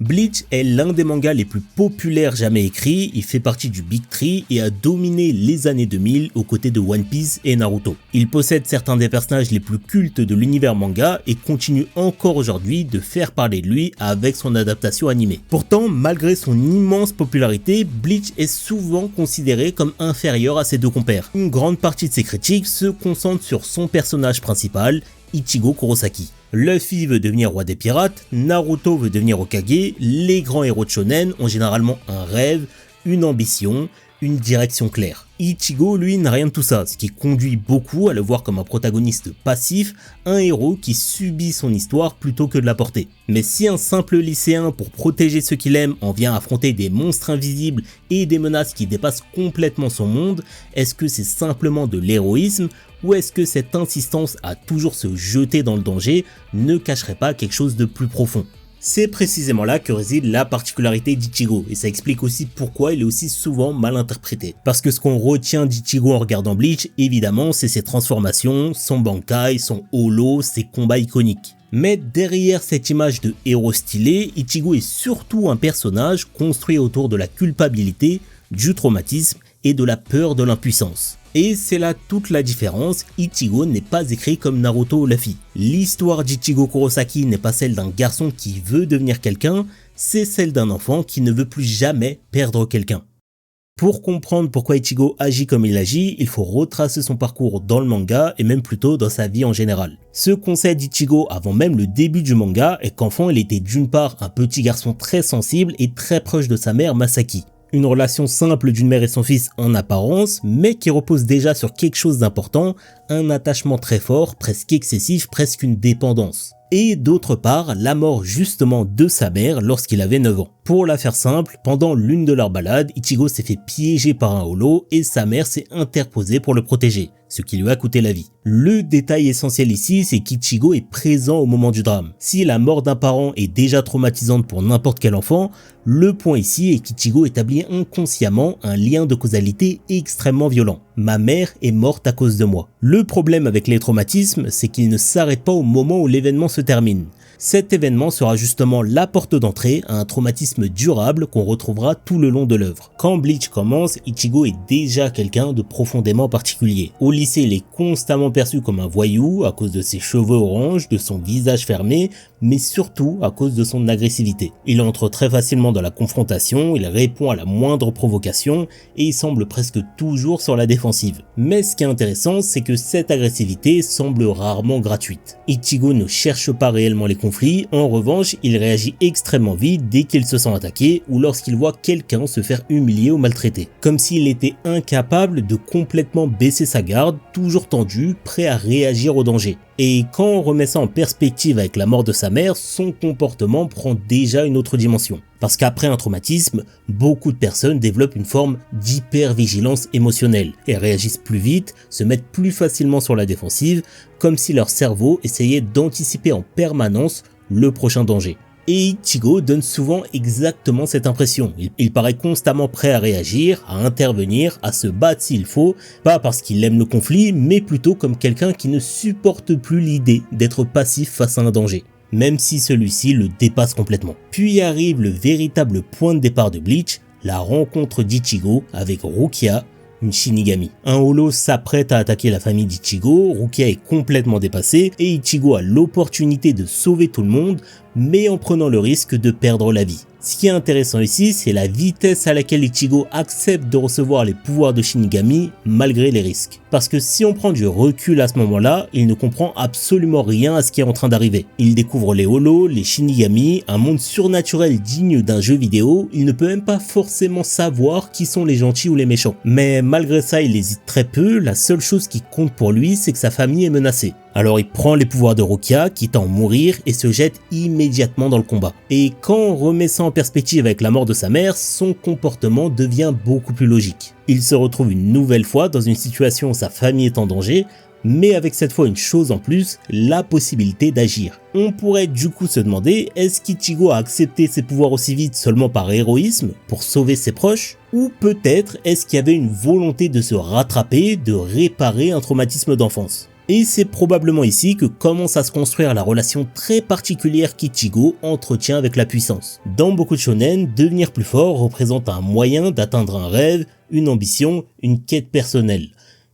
Bleach est l'un des mangas les plus populaires jamais écrits, il fait partie du Big Three et a dominé les années 2000 aux côtés de One Piece et Naruto. Il possède certains des personnages les plus cultes de l'univers manga et continue encore aujourd'hui de faire parler de lui avec son adaptation animée. Pourtant, malgré son immense popularité, Bleach est souvent considéré comme inférieur à ses deux compères. Une grande partie de ses critiques se concentre sur son personnage principal, Ichigo Kurosaki. Luffy veut devenir roi des pirates, Naruto veut devenir Hokage, les grands héros de shonen ont généralement un rêve, une ambition, une direction claire. Ichigo, lui, n'a rien de tout ça, ce qui conduit beaucoup à le voir comme un protagoniste passif, un héros qui subit son histoire plutôt que de la porter. Mais si un simple lycéen, pour protéger ceux qu'il aime, en vient affronter des monstres invisibles et des menaces qui dépassent complètement son monde, est-ce que c'est simplement de l'héroïsme ou est-ce que cette insistance à toujours se jeter dans le danger ne cacherait pas quelque chose de plus profond? C'est précisément là que réside la particularité d'Ichigo, et ça explique aussi pourquoi il est aussi souvent mal interprété. Parce que ce qu'on retient d'Ichigo en regardant Bleach, évidemment, c'est ses transformations, son Bankai, son holo, ses combats iconiques. Mais derrière cette image de héros stylé, Ichigo est surtout un personnage construit autour de la culpabilité, du traumatisme et de la peur de l'impuissance. Et c'est là toute la différence, Ichigo n'est pas écrit comme Naruto ou Luffy. L'histoire d'Ichigo Kurosaki n'est pas celle d'un garçon qui veut devenir quelqu'un, c'est celle d'un enfant qui ne veut plus jamais perdre quelqu'un. Pour comprendre pourquoi Ichigo agit comme il agit, il faut retracer son parcours dans le manga et même plutôt dans sa vie en général. Ce qu'on sait d'Ichigo avant même le début du manga est qu'enfant il était d'une part un petit garçon très sensible et très proche de sa mère Masaki. Une relation simple d'une mère et son fils en apparence, mais qui repose déjà sur quelque chose d'important, un attachement très fort, presque excessif, presque une dépendance. Et d'autre part, la mort justement de sa mère lorsqu'il avait 9 ans. Pour la faire simple, pendant l'une de leurs balades, Ichigo s'est fait piéger par un holo et sa mère s'est interposée pour le protéger, ce qui lui a coûté la vie. Le détail essentiel ici, c'est qu'Ichigo est présent au moment du drame. Si la mort d'un parent est déjà traumatisante pour n'importe quel enfant, le point ici est qu'Ichigo établit inconsciemment un lien de causalité extrêmement violent. Ma mère est morte à cause de moi. Le problème avec les traumatismes, c'est qu'ils ne s'arrêtent pas au moment où l'événement se termine. Cet événement sera justement la porte d'entrée à un traumatisme durable qu'on retrouvera tout le long de l'œuvre. Quand Bleach commence, Ichigo est déjà quelqu'un de profondément particulier. Au lycée, il est constamment perçu comme un voyou à cause de ses cheveux orange, de son visage fermé, mais surtout à cause de son agressivité. Il entre très facilement dans la confrontation, il répond à la moindre provocation et il semble presque toujours sur la défensive. Mais ce qui est intéressant, c'est que cette agressivité semble rarement gratuite. Ichigo ne cherche pas réellement les conflits, en revanche, il réagit extrêmement vite dès qu'il se sent attaqué ou lorsqu'il voit quelqu'un se faire humilier ou maltraiter. Comme s'il était incapable de complètement baisser sa garde, toujours tendu, prêt à réagir au danger. Et quand on remet ça en perspective avec la mort de sa mère, son comportement prend déjà une autre dimension. Parce qu'après un traumatisme, beaucoup de personnes développent une forme d'hypervigilance émotionnelle et réagissent plus vite, se mettent plus facilement sur la défensive, comme si leur cerveau essayait d'anticiper en permanence le prochain danger. Et Ichigo donne souvent exactement cette impression. Il paraît constamment prêt à réagir, à intervenir, à se battre s'il faut, pas parce qu'il aime le conflit, mais plutôt comme quelqu'un qui ne supporte plus l'idée d'être passif face à un danger, même si celui-ci le dépasse complètement. Puis arrive le véritable point de départ de Bleach, la rencontre d'Ichigo avec Rukia, une Shinigami. Un holo s'apprête à attaquer la famille d'Ichigo, Rukia est complètement dépassée et Ichigo a l'opportunité de sauver tout le monde, mais en prenant le risque de perdre la vie. Ce qui est intéressant ici, c'est la vitesse à laquelle Ichigo accepte de recevoir les pouvoirs de Shinigami malgré les risques. Parce que si on prend du recul à ce moment-là, il ne comprend absolument rien à ce qui est en train d'arriver. Il découvre les holos, les Shinigami, un monde surnaturel digne d'un jeu vidéo, il ne peut même pas forcément savoir qui sont les gentils ou les méchants. Mais malgré ça, il hésite très peu, la seule chose qui compte pour lui, c'est que sa famille est menacée. Alors il prend les pouvoirs de Rukia, quitte à en mourir, et se jette immédiatement dans le combat. Et quand on remet ça en perspective avec la mort de sa mère, son comportement devient beaucoup plus logique. Il se retrouve une nouvelle fois dans une situation où sa famille est en danger, mais avec cette fois une chose en plus, la possibilité d'agir. On pourrait du coup se demander, est-ce qu'Ichigo a accepté ses pouvoirs aussi vite seulement par héroïsme, pour sauver ses proches? Ou peut-être est-ce qu'il y avait une volonté de se rattraper, de réparer un traumatisme d'enfance? Et c'est probablement ici que commence à se construire la relation très particulière qu'Ichigo entretient avec la puissance. Dans beaucoup de shonen, devenir plus fort représente un moyen d'atteindre un rêve, une ambition, une quête personnelle.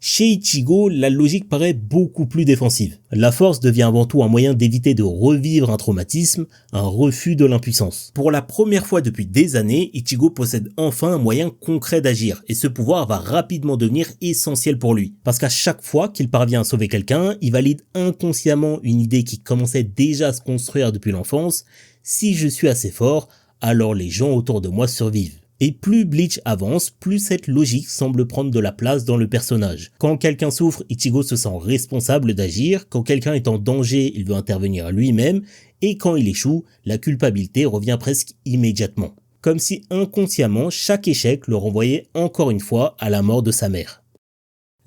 Chez Ichigo, la logique paraît beaucoup plus défensive. La force devient avant tout un moyen d'éviter de revivre un traumatisme, un refus de l'impuissance. Pour la première fois depuis des années, Ichigo possède enfin un moyen concret d'agir, et ce pouvoir va rapidement devenir essentiel pour lui. Parce qu'à chaque fois qu'il parvient à sauver quelqu'un, il valide inconsciemment une idée qui commençait déjà à se construire depuis l'enfance: si je suis assez fort, alors les gens autour de moi survivent. Et plus Bleach avance, plus cette logique semble prendre de la place dans le personnage. Quand quelqu'un souffre, Ichigo se sent responsable d'agir, quand quelqu'un est en danger, il veut intervenir lui-même, et quand il échoue, la culpabilité revient presque immédiatement. Comme si inconsciemment, chaque échec le renvoyait encore une fois à la mort de sa mère.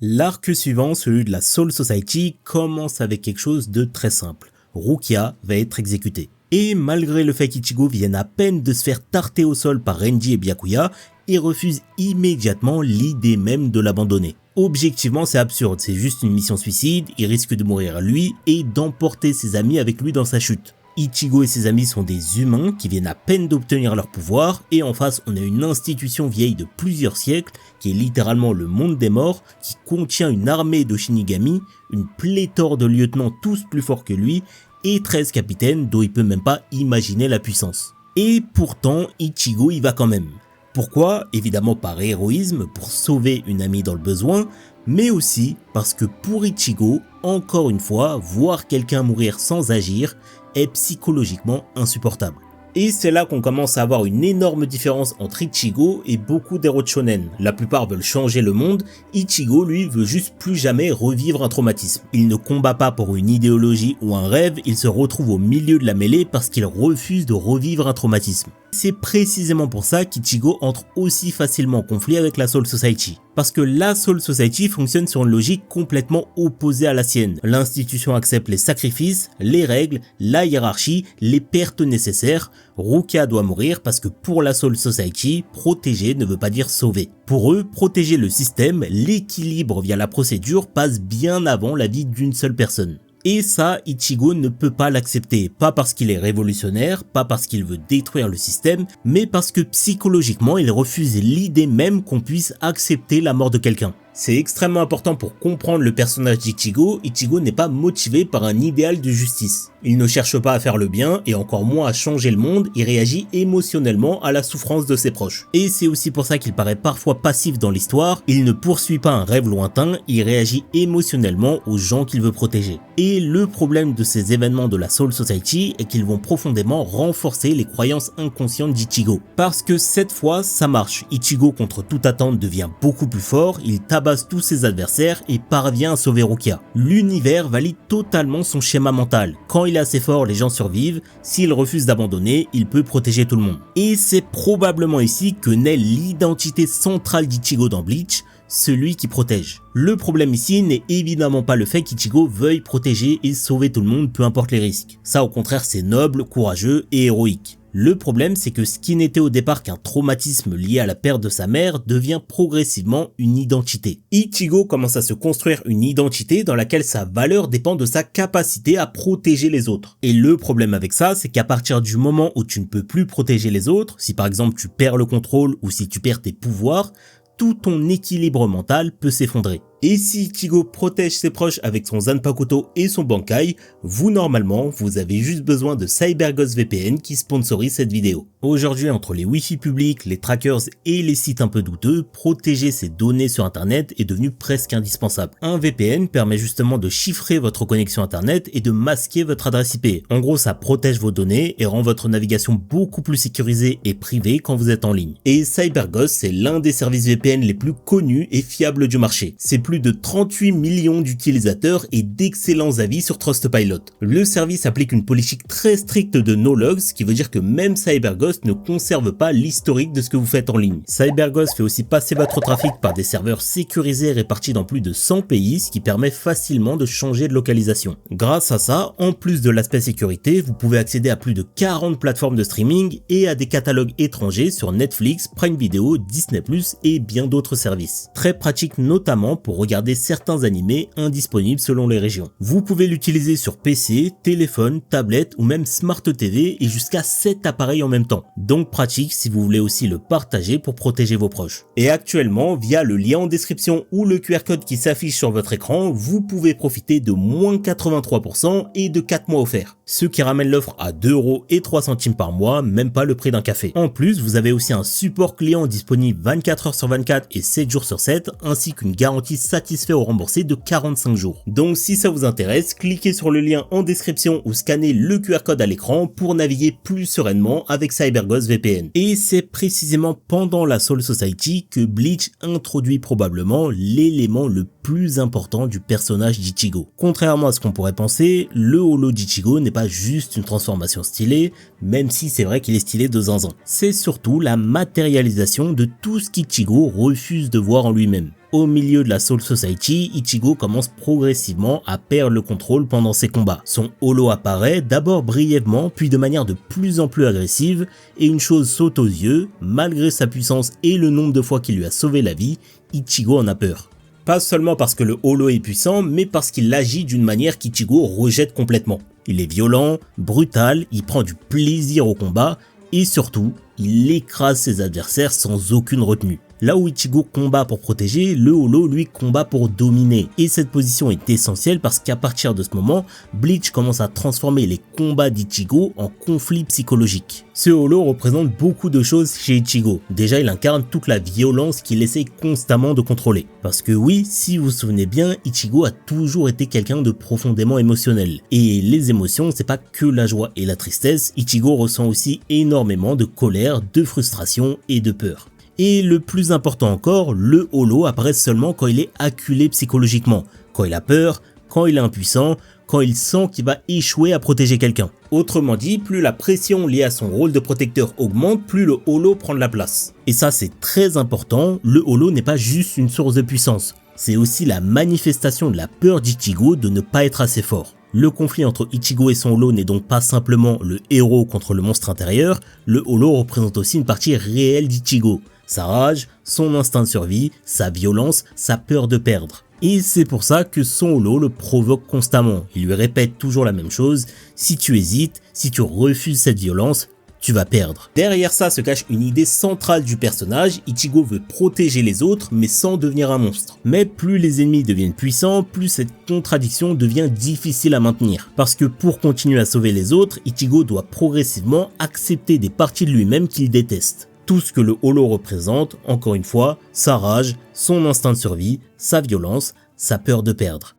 L'arc suivant, celui de la Soul Society, commence avec quelque chose de très simple. Rukia va être exécuté. Et malgré le fait qu'Ichigo vienne à peine de se faire tarter au sol par Renji et Byakuya, il refuse immédiatement l'idée même de l'abandonner. Objectivement, c'est absurde, c'est juste une mission suicide, il risque de mourir lui et d'emporter ses amis avec lui dans sa chute. Ichigo et ses amis sont des humains qui viennent à peine d'obtenir leur pouvoir, et en face on a une institution vieille de plusieurs siècles qui est littéralement le monde des morts, qui contient une armée de Shinigami, une pléthore de lieutenants tous plus forts que lui, et 13 capitaines dont il peut même pas imaginer la puissance. Et pourtant, Ichigo y va quand même. Pourquoi? Évidemment par héroïsme, pour sauver une amie dans le besoin, mais aussi parce que pour Ichigo, encore une fois, voir quelqu'un mourir sans agir est psychologiquement insupportable. Et c'est là qu'on commence à avoir une énorme différence entre Ichigo et beaucoup d'héros de shonen. La plupart veulent changer le monde, Ichigo lui veut juste plus jamais revivre un traumatisme. Il ne combat pas pour une idéologie ou un rêve, il se retrouve au milieu de la mêlée parce qu'il refuse de revivre un traumatisme. C'est précisément pour ça qu'Ichigo entre aussi facilement en conflit avec la Soul Society. Parce que la Soul Society fonctionne sur une logique complètement opposée à la sienne. L'institution accepte les sacrifices, les règles, la hiérarchie, les pertes nécessaires. Rukia doit mourir parce que pour la Soul Society, protéger ne veut pas dire sauver. Pour eux, protéger le système, l'équilibre via la procédure passe bien avant la vie d'une seule personne. Et ça, Ichigo ne peut pas l'accepter, pas parce qu'il est révolutionnaire, pas parce qu'il veut détruire le système, mais parce que psychologiquement il refuse l'idée même qu'on puisse accepter la mort de quelqu'un. C'est extrêmement important pour comprendre le personnage d'Ichigo. Ichigo n'est pas motivé par un idéal de justice. Il ne cherche pas à faire le bien et encore moins à changer le monde, il réagit émotionnellement à la souffrance de ses proches. Et c'est aussi pour ça qu'il paraît parfois passif dans l'histoire, il ne poursuit pas un rêve lointain, il réagit émotionnellement aux gens qu'il veut protéger. Et le problème de ces événements de la Soul Society est qu'ils vont profondément renforcer les croyances inconscientes d'Ichigo. Parce que cette fois, ça marche. Ichigo contre toute attente devient beaucoup plus fort, il tabasse tous ses adversaires et parvient à sauver Rukia. L'univers valide totalement son schéma mental. Quand il est assez fort, les gens survivent. S'il refuse d'abandonner, il peut protéger tout le monde. Et c'est probablement ici que naît l'identité centrale d'Ichigo dans Bleach, celui qui protège. Le problème ici n'est évidemment pas le fait qu'Ichigo veuille protéger et sauver tout le monde, peu importe les risques. Ça au contraire c'est noble, courageux et héroïque. Le problème, c'est que ce qui n'était au départ qu'un traumatisme lié à la perte de sa mère devient progressivement une identité. Ichigo commence à se construire une identité dans laquelle sa valeur dépend de sa capacité à protéger les autres. Et le problème avec ça, c'est qu'à partir du moment où tu ne peux plus protéger les autres, si par exemple tu perds le contrôle ou si tu perds tes pouvoirs, tout ton équilibre mental peut s'effondrer. Et si Ichigo protège ses proches avec son Zanpakuto et son Bankai, vous normalement, vous avez juste besoin de CyberGhost VPN qui sponsorise cette vidéo. Aujourd'hui, entre les Wi-Fi publics, les trackers et les sites un peu douteux, protéger ses données sur internet est devenu presque indispensable. Un VPN permet justement de chiffrer votre connexion internet et de masquer votre adresse IP. En gros, ça protège vos données et rend votre navigation beaucoup plus sécurisée et privée quand vous êtes en ligne. Et CyberGhost, c'est l'un des services VPN les plus connus et fiables du marché. C'est plus de 38 millions d'utilisateurs et d'excellents avis sur Trustpilot. Le service applique une politique très stricte de no logs, ce qui veut dire que même CyberGhost ne conserve pas l'historique de ce que vous faites en ligne. CyberGhost fait aussi passer votre trafic par des serveurs sécurisés répartis dans plus de 100 pays, ce qui permet facilement de changer de localisation. Grâce à ça, en plus de l'aspect sécurité, vous pouvez accéder à plus de 40 plateformes de streaming et à des catalogues étrangers sur Netflix, Prime Video, Disney+, et bien d'autres services. Très pratique notamment pour regarder certains animés indisponibles selon les régions. Vous pouvez l'utiliser sur PC, téléphone, tablette ou même Smart TV et jusqu'à 7 appareils en même temps. Donc pratique si vous voulez aussi le partager pour protéger vos proches. Et actuellement, via le lien en description ou le QR code qui s'affiche sur votre écran, vous pouvez profiter de moins 83% et de 4 mois offerts. Ce qui ramène l'offre à 2,03 € par mois, même pas le prix d'un café. En plus, vous avez aussi un support client disponible 24 h sur 24 et 7 jours sur 7, ainsi qu'une garantie satisfait ou remboursée de 45 jours. Donc si ça vous intéresse, cliquez sur le lien en description ou scannez le QR code à l'écran pour naviguer plus sereinement avec CyberGhost VPN. Et c'est précisément pendant la Soul Society que Bleach introduit probablement l'élément le plus important du personnage d'Ichigo. Contrairement à ce qu'on pourrait penser, le holo d'Ichigo n'est pas juste une transformation stylée, même si c'est vrai qu'il est stylé de zinzin. C'est surtout la matérialisation de tout ce qu'Ichigo refuse de voir en lui-même. Au milieu de la Soul Society, Ichigo commence progressivement à perdre le contrôle pendant ses combats. Son holo apparaît d'abord brièvement, puis de manière de plus en plus agressive, et une chose saute aux yeux, malgré sa puissance et le nombre de fois qu'il lui a sauvé la vie, Ichigo en a peur. Pas seulement parce que le holo est puissant, mais parce qu'il agit d'une manière qu'Ichigo rejette complètement. Il est violent, brutal, il prend du plaisir au combat, et surtout, il écrase ses adversaires sans aucune retenue. Là où Ichigo combat pour protéger, le holo lui combat pour dominer. Et cette position est essentielle parce qu'à partir de ce moment, Bleach commence à transformer les combats d'Ichigo en conflits psychologiques. Ce holo représente beaucoup de choses chez Ichigo. Déjà, il incarne toute la violence qu'il essaye constamment de contrôler. Parce que oui, si vous vous souvenez bien, Ichigo a toujours été quelqu'un de profondément émotionnel. Et les émotions, c'est pas que la joie et la tristesse, Ichigo ressent aussi énormément de colère, de frustration et de peur. Et le plus important encore, le holo apparaît seulement quand il est acculé psychologiquement, quand il a peur, quand il est impuissant, quand il sent qu'il va échouer à protéger quelqu'un. Autrement dit, plus la pression liée à son rôle de protecteur augmente, plus le holo prend de la place. Et ça c'est très important, le holo n'est pas juste une source de puissance, c'est aussi la manifestation de la peur d'Ichigo de ne pas être assez fort. Le conflit entre Ichigo et son holo n'est donc pas simplement le héros contre le monstre intérieur, le holo représente aussi une partie réelle d'Ichigo. Sa rage, son instinct de survie, sa violence, sa peur de perdre. Et c'est pour ça que son holo le provoque constamment. Il lui répète toujours la même chose, si tu hésites, si tu refuses cette violence, tu vas perdre. Derrière ça se cache une idée centrale du personnage, Ichigo veut protéger les autres mais sans devenir un monstre. Mais plus les ennemis deviennent puissants, plus cette contradiction devient difficile à maintenir. Parce que pour continuer à sauver les autres, Ichigo doit progressivement accepter des parties de lui-même qu'il déteste. Tout ce que le holo représente, encore une fois, sa rage, son instinct de survie, sa violence, sa peur de perdre.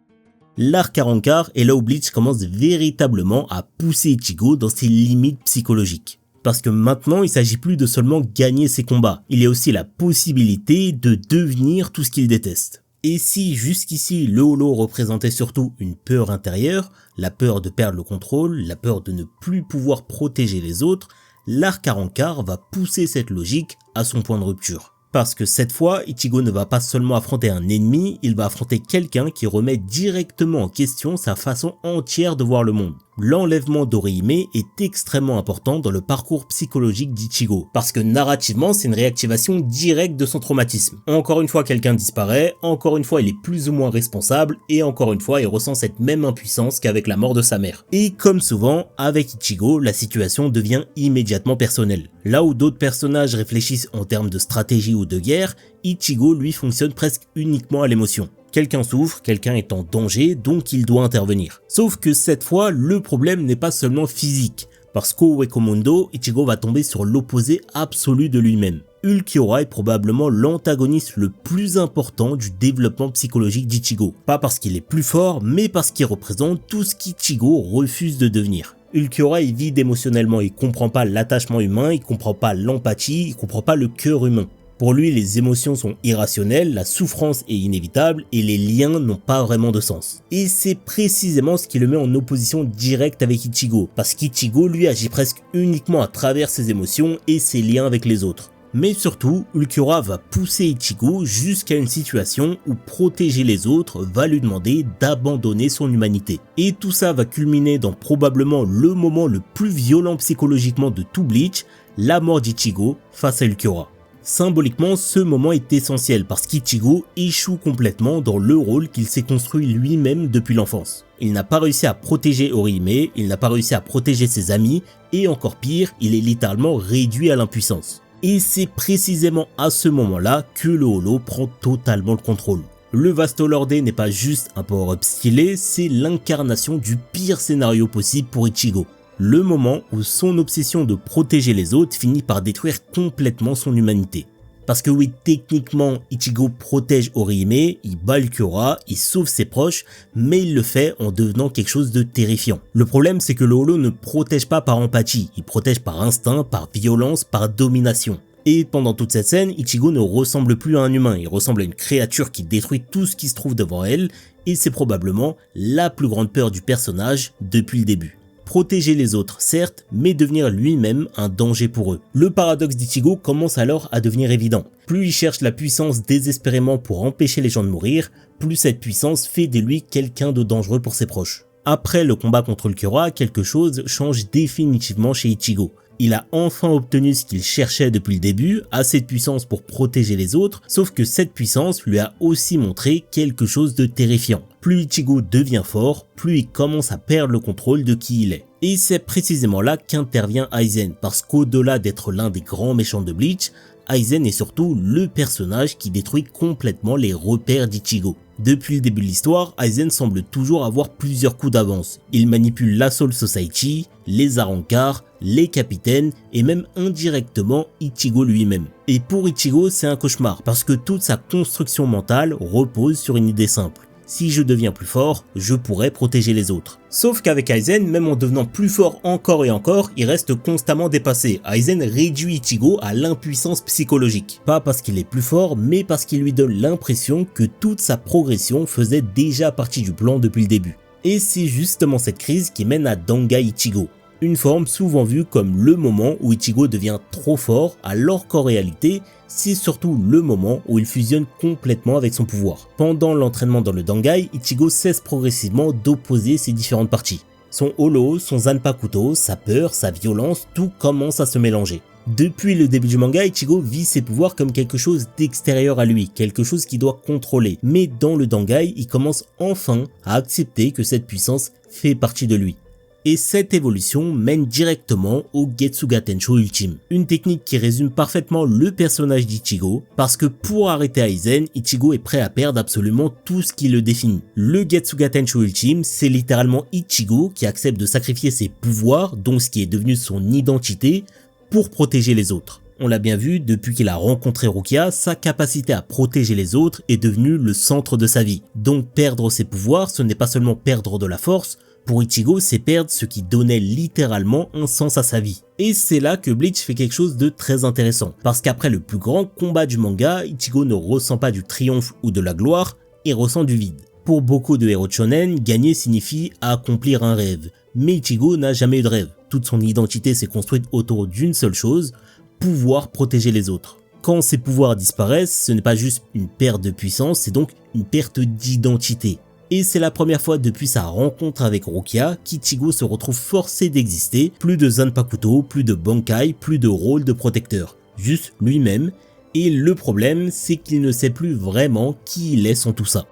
L'arc Arrancar est là où Bleach commence véritablement à pousser Ichigo dans ses limites psychologiques. Parce que maintenant, il s'agit plus de seulement gagner ses combats, il y a aussi la possibilité de devenir tout ce qu'il déteste. Et si jusqu'ici le holo représentait surtout une peur intérieure, la peur de perdre le contrôle, la peur de ne plus pouvoir protéger les autres, l'arc Arrancar va pousser cette logique à son point de rupture. Parce que cette fois, Ichigo ne va pas seulement affronter un ennemi, il va affronter quelqu'un qui remet directement en question sa façon entière de voir le monde. L'enlèvement d'Orihime est extrêmement important dans le parcours psychologique d'Ichigo, parce que narrativement c'est une réactivation directe de son traumatisme. Encore une fois quelqu'un disparaît, encore une fois il est plus ou moins responsable, et encore une fois il ressent cette même impuissance qu'avec la mort de sa mère. Et comme souvent, avec Ichigo, la situation devient immédiatement personnelle. Là où d'autres personnages réfléchissent en termes de stratégie ou de guerre, Ichigo lui fonctionne presque uniquement à l'émotion. Quelqu'un souffre, quelqu'un est en danger, donc il doit intervenir. Sauf que cette fois, le problème n'est pas seulement physique, parce qu'au Wekumondo, Ichigo va tomber sur l'opposé absolu de lui-même. Ulquiorra est probablement l'antagoniste le plus important du développement psychologique d'Ichigo. Pas parce qu'il est plus fort, mais parce qu'il représente tout ce qu'Ichigo refuse de devenir. Ulquiorra est vide émotionnellement, il comprend pas l'attachement humain, il comprend pas l'empathie, il comprend pas le cœur humain. Pour lui, les émotions sont irrationnelles, la souffrance est inévitable et les liens n'ont pas vraiment de sens. Et c'est précisément ce qui le met en opposition directe avec Ichigo, parce qu'Ichigo lui agit presque uniquement à travers ses émotions et ses liens avec les autres. Mais surtout, Ulquiorra va pousser Ichigo jusqu'à une situation où protéger les autres va lui demander d'abandonner son humanité. Et tout ça va culminer dans probablement le moment le plus violent psychologiquement de tout Bleach, la mort d'Ichigo face à Ulquiorra. Symboliquement, ce moment est essentiel parce qu'Ichigo échoue complètement dans le rôle qu'il s'est construit lui-même depuis l'enfance. Il n'a pas réussi à protéger Orihime, il n'a pas réussi à protéger ses amis, et encore pire, il est littéralement réduit à l'impuissance. Et c'est précisément à ce moment-là que le holo prend totalement le contrôle. Le Vasto Lorde n'est pas juste un power-up stylé, c'est l'incarnation du pire scénario possible pour Ichigo. Le moment où son obsession de protéger les autres finit par détruire complètement son humanité. Parce que oui, techniquement, Ichigo protège Orihime, il bat le Kyora, il sauve ses proches, mais il le fait en devenant quelque chose de terrifiant. Le problème, c'est que le holo ne protège pas par empathie, il protège par instinct, par violence, par domination. Et pendant toute cette scène, Ichigo ne ressemble plus à un humain, il ressemble à une créature qui détruit tout ce qui se trouve devant elle, et c'est probablement la plus grande peur du personnage depuis le début. Protéger les autres, certes, mais devenir lui-même un danger pour eux. Le paradoxe d'Ichigo commence alors à devenir évident. Plus il cherche la puissance désespérément pour empêcher les gens de mourir, plus cette puissance fait de lui quelqu'un de dangereux pour ses proches. Après le combat contre le Kyora, quelque chose change définitivement chez Ichigo. Il a enfin obtenu ce qu'il cherchait depuis le début, assez de puissance pour protéger les autres, sauf que cette puissance lui a aussi montré quelque chose de terrifiant. Plus Ichigo devient fort, plus il commence à perdre le contrôle de qui il est. Et c'est précisément là qu'intervient Aizen, parce qu'au-delà d'être l'un des grands méchants de Bleach, Aizen est surtout le personnage qui détruit complètement les repères d'Ichigo. Depuis le début de l'histoire, Aizen semble toujours avoir plusieurs coups d'avance. Il manipule la Soul Society, les Arrancar, les capitaines et même indirectement Ichigo lui-même. Et pour Ichigo, c'est un cauchemar parce que toute sa construction mentale repose sur une idée simple. Si je deviens plus fort, je pourrai protéger les autres. Sauf qu'avec Aizen, même en devenant plus fort encore et encore, il reste constamment dépassé. Aizen réduit Ichigo à l'impuissance psychologique. Pas parce qu'il est plus fort, mais parce qu'il lui donne l'impression que toute sa progression faisait déjà partie du plan depuis le début. Et c'est justement cette crise qui mène à Dangai Ichigo. Une forme souvent vue comme le moment où Ichigo devient trop fort, alors qu'en réalité, c'est surtout le moment où il fusionne complètement avec son pouvoir. Pendant l'entraînement dans le Dangai, Ichigo cesse progressivement d'opposer ses différentes parties. Son holo, son Zanpakuto, sa peur, sa violence, tout commence à se mélanger. Depuis le début du manga, Ichigo vit ses pouvoirs comme quelque chose d'extérieur à lui, quelque chose qu'il doit contrôler. Mais dans le Dangai, il commence enfin à accepter que cette puissance fait partie de lui. Et cette évolution mène directement au Getsuga Tensho ultime. Une technique qui résume parfaitement le personnage d'Ichigo, parce que pour arrêter Aizen, Ichigo est prêt à perdre absolument tout ce qui le définit. Le Getsuga Tensho ultime, c'est littéralement Ichigo qui accepte de sacrifier ses pouvoirs, donc ce qui est devenu son identité, pour protéger les autres. On l'a bien vu, depuis qu'il a rencontré Rukia, sa capacité à protéger les autres est devenue le centre de sa vie. Donc perdre ses pouvoirs, ce n'est pas seulement perdre de la force, pour Ichigo, c'est perdre ce qui donnait littéralement un sens à sa vie. Et c'est là que Bleach fait quelque chose de très intéressant, parce qu'après le plus grand combat du manga, Ichigo ne ressent pas du triomphe ou de la gloire, il ressent du vide. Pour beaucoup de héros de shonen, gagner signifie accomplir un rêve, mais Ichigo n'a jamais eu de rêve. Toute son identité s'est construite autour d'une seule chose, pouvoir protéger les autres. Quand ces pouvoirs disparaissent, ce n'est pas juste une perte de puissance, c'est donc une perte d'identité. Et c'est la première fois depuis sa rencontre avec Rukia qu'Ichigo se retrouve forcé d'exister, plus de Zanpakuto, plus de Bankai, plus de rôle de protecteur, juste lui-même, et le problème c'est qu'il ne sait plus vraiment qui il est sans tout ça.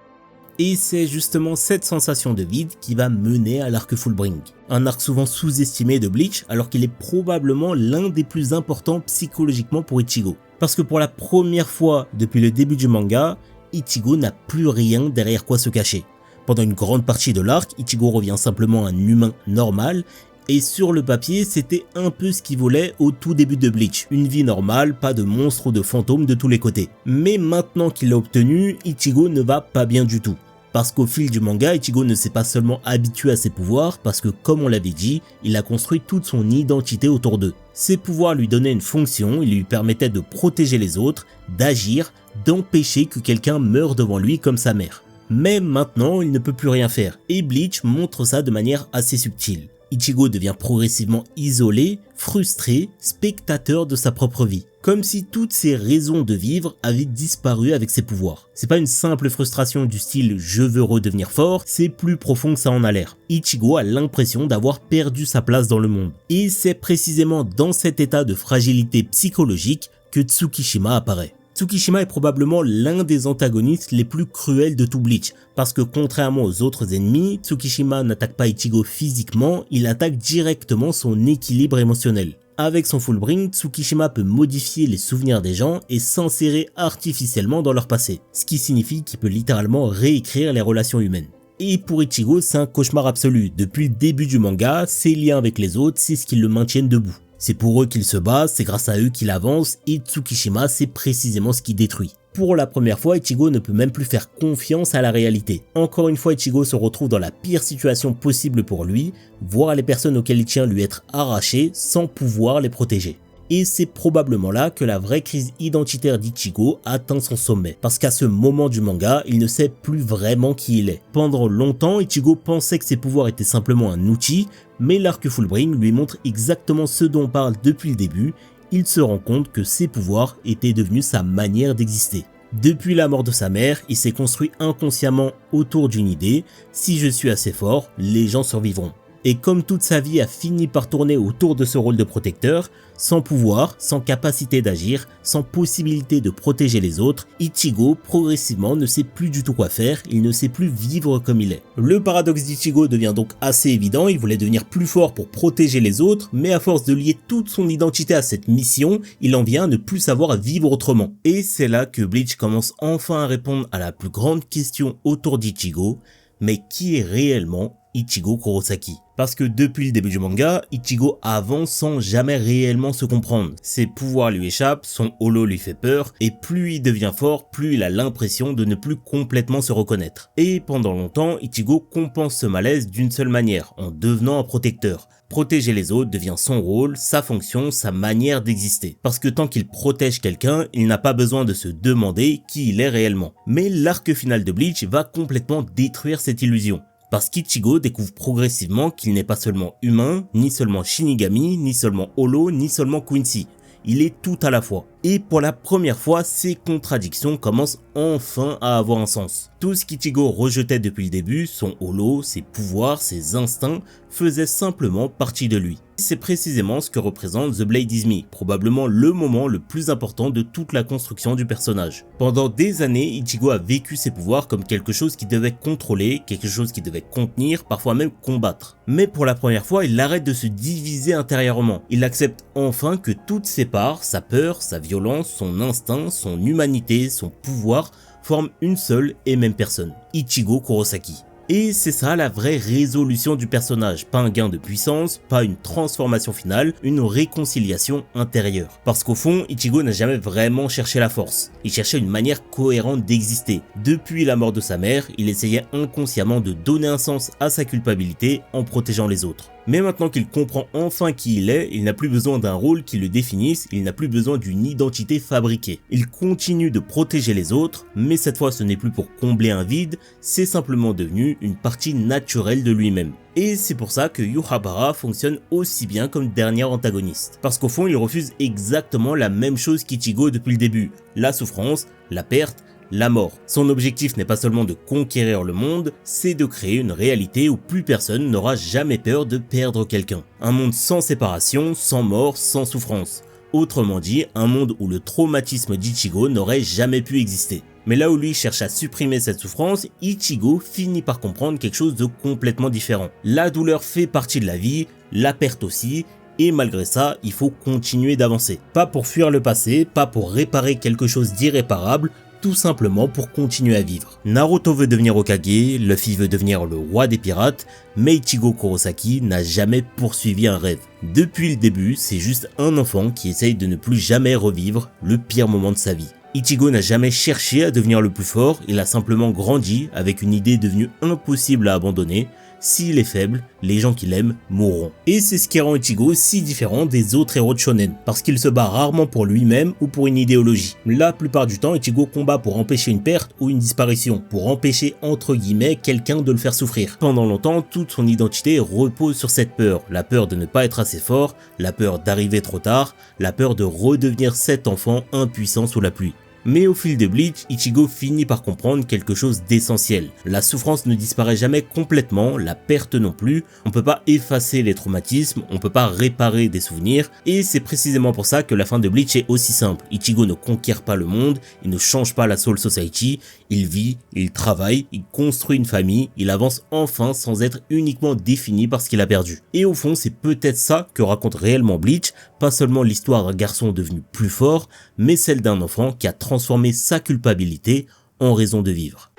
Et c'est justement cette sensation de vide qui va mener à l'arc Fullbring, un arc souvent sous-estimé de Bleach alors qu'il est probablement l'un des plus importants psychologiquement pour Ichigo. Parce que pour la première fois depuis le début du manga, Ichigo n'a plus rien derrière quoi se cacher. Pendant une grande partie de l'arc, Ichigo revient simplement un humain normal, et sur le papier, c'était un peu ce qu'il voulait au tout début de Bleach. Une vie normale, pas de monstres ou de fantômes de tous les côtés. Mais maintenant qu'il l'a obtenu, Ichigo ne va pas bien du tout. Parce qu'au fil du manga, Ichigo ne s'est pas seulement habitué à ses pouvoirs, parce que comme on l'avait dit, il a construit toute son identité autour d'eux. Ses pouvoirs lui donnaient une fonction, ils lui permettaient de protéger les autres, d'agir, d'empêcher que quelqu'un meure devant lui comme sa mère. Mais maintenant, il ne peut plus rien faire, et Bleach montre ça de manière assez subtile. Ichigo devient progressivement isolé, frustré, spectateur de sa propre vie. Comme si toutes ses raisons de vivre avaient disparu avec ses pouvoirs. C'est pas une simple frustration du style « je veux redevenir fort », c'est plus profond que ça en a l'air. Ichigo a l'impression d'avoir perdu sa place dans le monde. Et c'est précisément dans cet état de fragilité psychologique que Tsukishima apparaît. Tsukishima est probablement l'un des antagonistes les plus cruels de tout Bleach, parce que contrairement aux autres ennemis, Tsukishima n'attaque pas Ichigo physiquement, il attaque directement son équilibre émotionnel. Avec son Fullbring, Tsukishima peut modifier les souvenirs des gens et s'insérer artificiellement dans leur passé, ce qui signifie qu'il peut littéralement réécrire les relations humaines. Et pour Ichigo, c'est un cauchemar absolu. Depuis le début du manga, ses liens avec les autres, c'est ce qui le maintiennent debout. C'est pour eux qu'il se bat, c'est grâce à eux qu'il avance, et Tsukishima, c'est précisément ce qui détruit. Pour la première fois, Ichigo ne peut même plus faire confiance à la réalité. Encore une fois, Ichigo se retrouve dans la pire situation possible pour lui, voir les personnes auxquelles il tient lui être arrachées sans pouvoir les protéger. Et c'est probablement là que la vraie crise identitaire d'Ichigo atteint son sommet, parce qu'à ce moment du manga, il ne sait plus vraiment qui il est. Pendant longtemps, Ichigo pensait que ses pouvoirs étaient simplement un outil, mais l'arc Fullbring lui montre exactement ce dont on parle depuis le début. Il se rend compte que ses pouvoirs étaient devenus sa manière d'exister. Depuis la mort de sa mère, il s'est construit inconsciemment autour d'une idée, si je suis assez fort, les gens survivront. Et comme toute sa vie a fini par tourner autour de ce rôle de protecteur, sans pouvoir, sans capacité d'agir, sans possibilité de protéger les autres, Ichigo progressivement ne sait plus du tout quoi faire, il ne sait plus vivre comme il est. Le paradoxe d'Ichigo devient donc assez évident, il voulait devenir plus fort pour protéger les autres, mais à force de lier toute son identité à cette mission, il en vient à ne plus savoir vivre autrement. Et c'est là que Bleach commence enfin à répondre à la plus grande question autour d'Ichigo, mais qui est réellement Ichigo Kurosaki? Parce que depuis le début du manga, Ichigo avance sans jamais réellement se comprendre. Ses pouvoirs lui échappent, son holo lui fait peur, et plus il devient fort, plus il a l'impression de ne plus complètement se reconnaître. Et pendant longtemps, Ichigo compense ce malaise d'une seule manière, en devenant un protecteur. Protéger les autres devient son rôle, sa fonction, sa manière d'exister. Parce que tant qu'il protège quelqu'un, il n'a pas besoin de se demander qui il est réellement. Mais l'arc final de Bleach va complètement détruire cette illusion. Parce qu'Ichigo découvre progressivement qu'il n'est pas seulement humain, ni seulement Shinigami, ni seulement Holo, ni seulement Quincy. Il est tout à la fois. Et pour la première fois, ces contradictions commencent enfin à avoir un sens. Tout ce qu'Ichigo rejetait depuis le début, son holo, ses pouvoirs, ses instincts, faisait simplement partie de lui. C'est précisément ce que représente The Blade Is Me, probablement le moment le plus important de toute la construction du personnage. Pendant des années, Ichigo a vécu ses pouvoirs comme quelque chose qui devait contrôler, quelque chose qui devait contenir, parfois même combattre. Mais pour la première fois, il arrête de se diviser intérieurement. Il accepte enfin que toutes ses parts, sa peur, sa violence, son instinct, son humanité, son pouvoir, forment une seule et même personne, Ichigo Kurosaki. Et c'est ça la vraie résolution du personnage, pas un gain de puissance, pas une transformation finale, une réconciliation intérieure. Parce qu'au fond, Ichigo n'a jamais vraiment cherché la force, il cherchait une manière cohérente d'exister. Depuis la mort de sa mère, il essayait inconsciemment de donner un sens à sa culpabilité en protégeant les autres. Mais maintenant qu'il comprend enfin qui il est, il n'a plus besoin d'un rôle qui le définisse, il n'a plus besoin d'une identité fabriquée. Il continue de protéger les autres, mais cette fois ce n'est plus pour combler un vide, c'est simplement devenu une partie naturelle de lui-même. Et c'est pour ça que Yūhabara fonctionne aussi bien comme dernier antagoniste. Parce qu'au fond, il refuse exactement la même chose qu'Ichigo depuis le début, la souffrance, la perte, la mort. Son objectif n'est pas seulement de conquérir le monde, c'est de créer une réalité où plus personne n'aura jamais peur de perdre quelqu'un. Un monde sans séparation, sans mort, sans souffrance. Autrement dit, un monde où le traumatisme d'Ichigo n'aurait jamais pu exister. Mais là où lui cherche à supprimer cette souffrance, Ichigo finit par comprendre quelque chose de complètement différent. La douleur fait partie de la vie, la perte aussi, et malgré ça, il faut continuer d'avancer. Pas pour fuir le passé, pas pour réparer quelque chose d'irréparable, tout simplement pour continuer à vivre. Naruto veut devenir Hokage, Luffy veut devenir le roi des pirates, mais Ichigo Kurosaki n'a jamais poursuivi un rêve. Depuis le début, c'est juste un enfant qui essaye de ne plus jamais revivre le pire moment de sa vie. Ichigo n'a jamais cherché à devenir le plus fort, il a simplement grandi avec une idée devenue impossible à abandonner. S'il est faible, les gens qu'il aime mourront. Et c'est ce qui rend Ichigo si différent des autres héros de shonen, parce qu'il se bat rarement pour lui-même ou pour une idéologie. La plupart du temps, Ichigo combat pour empêcher une perte ou une disparition, pour empêcher entre guillemets quelqu'un de le faire souffrir. Pendant longtemps, toute son identité repose sur cette peur, la peur de ne pas être assez fort, la peur d'arriver trop tard, la peur de redevenir cet enfant impuissant sous la pluie. Mais au fil de Bleach, Ichigo finit par comprendre quelque chose d'essentiel. La souffrance ne disparaît jamais complètement, la perte non plus, on peut pas effacer les traumatismes, on peut pas réparer des souvenirs, et c'est précisément pour ça que la fin de Bleach est aussi simple. Ichigo ne conquiert pas le monde, il ne change pas la Soul Society, il vit, il travaille, il construit une famille, il avance enfin sans être uniquement défini par ce qu'il a perdu. Et au fond, c'est peut-être ça que raconte réellement Bleach, pas seulement l'histoire d'un garçon devenu plus fort, mais celle d'un enfant qui a transformé sa culpabilité en raison de vivre.